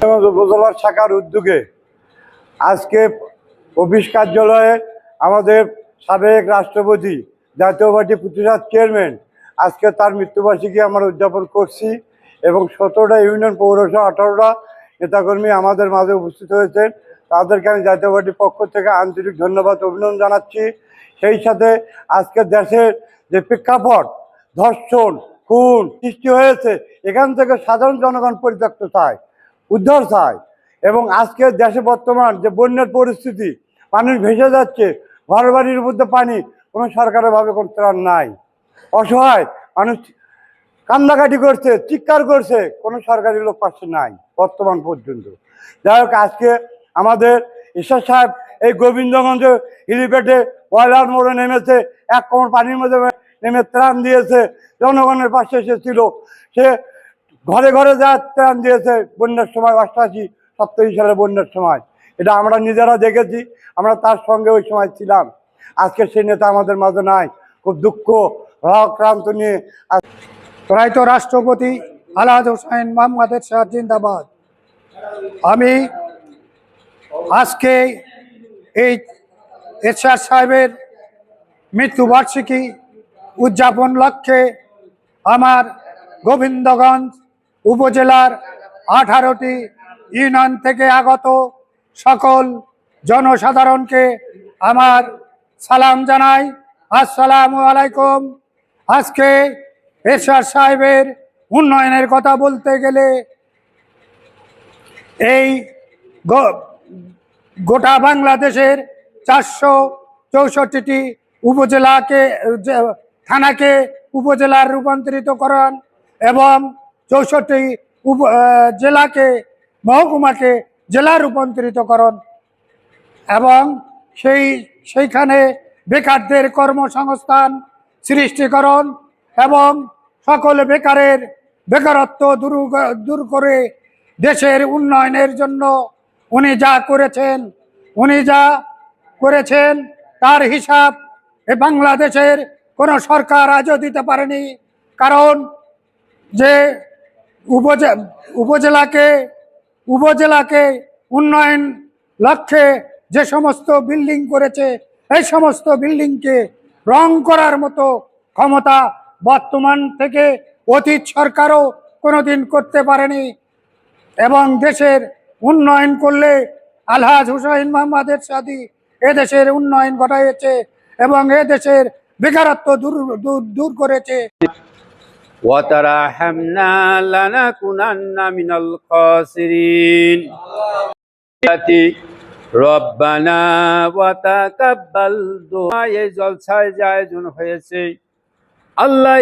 উপজেলার শাখার উদ্যোগে আজকে অফিস কার্যালয়ে আমাদের সাবেক রাষ্ট্রপতি জাতীয় পার্টি প্রতিষ্ঠাতা চেয়ারম্যান আজকে তার মৃত্যুবার্ষিকী আমরা উদযাপন করছি এবং 17টা ইউনিয়ন পৌরসভা 18টা নেতাকর্মী আমাদের মাঝে উপস্থিত হয়েছেন। তাদেরকে আমি জাতীয় পার্টির পক্ষ থেকে আন্তরিক ধন্যবাদ অভিনন্দন জানাচ্ছি। সেই সাথে আজকে দেশের যে প্রেক্ষাপট ধর্ষণ খুন সৃষ্টি হয়েছে, এখান থেকে সাধারণ জনগণ পরিত্যক্ত চায়, উদ্ধার চায়। এবং আজকে দেশে বর্তমান যে বন্যার পরিস্থিতি, মানুষ ভেসে যাচ্ছে, ঘর বাড়ির মধ্যে পানি, কোনো সরকারের ভাবে কোনো ত্রাণ নাই, অসহায় মানুষ কান্নাকাটি করছে, চিৎকার করছে, কোনো সরকারি লোক পাশে নাই বর্তমান পর্যন্ত। যাই হোক, আজকে আমাদের ঈশ্বর সাহেব এই গোবিন্দগঞ্জ হিলিপ্যাডে বয়লার মোড়ে নেমেছে, এক কোমর পানির মধ্যে নেমে ত্রাণ দিয়েছে, জনগণের পাশে এসেছিল। সে ঘরে ঘরে যা ত্রাণ দিয়েছে বন্যার সময়, 88-87 সালে বন্যার সময়, এটা আমরা নিজেরা দেখেছি, আমরা তার সঙ্গে ওই সময় ছিলাম। আজকে সেই নেতা আমাদের মাঝে নাই, খুব দুঃখ ভারাক্রান্ত নিয়ে। প্রয়াত রাষ্ট্রপতি আলহাজ হুসাইন মোহাম্মদ এরশাদ জিন্দাবাদ। আমি আজকে এই এরশাদ সাহেবের মৃত্যুবার্ষিকী উদযাপন লক্ষ্যে আমার গোবিন্দগঞ্জ উপজেলার 18টি ইউনিয়ন থেকে আগত সকল জনসাধারণকে আমার সালাম জানাই। আসসালামু আলাইকুম। আজকে এরশাদ সাহেবের উন্নয়নের কথা বলতে গেলে এই গোটা বাংলাদেশের 464টি উপজেলাকে থানাকে উপজেলার রূপান্তরিতকরণ এবং 64 জেলাকে মহকুমাকে জেলা রূপান্তরিতকরণ এবং সেইখানে বেকারদের কর্মসংস্থান সৃষ্টিকরণ এবং সকল বেকারের বেকারত্ব দূর করে দেশের উন্নয়নের জন্য উনি যা করেছেন তার হিসাব এ বাংলাদেশের কোনো সরকার আজও দিতে পারেনি। কারণ যে উপজেলাকে উন্নয়ন লক্ষ্যে যে সমস্ত বিল্ডিং করেছে, এই সমস্ত বিল্ডিংকে রং করার মতো ক্ষমতা বর্তমান থেকে অতীত সরকারও কোনোদিন করতে পারেনি। এবং দেশের উন্নয়ন করলে আলহাজ হুসাইন মোহাম্মদ এরশাদই এদেশের উন্নয়ন ঘটাইছে এবং এদেশের বেকারত্ব দূর করেছে। وترحمنا لنكونن من الخاسرين ربنا وتقبل دعاء এই জলসায় যে আয়োজন হয়েছে, আল্লাহ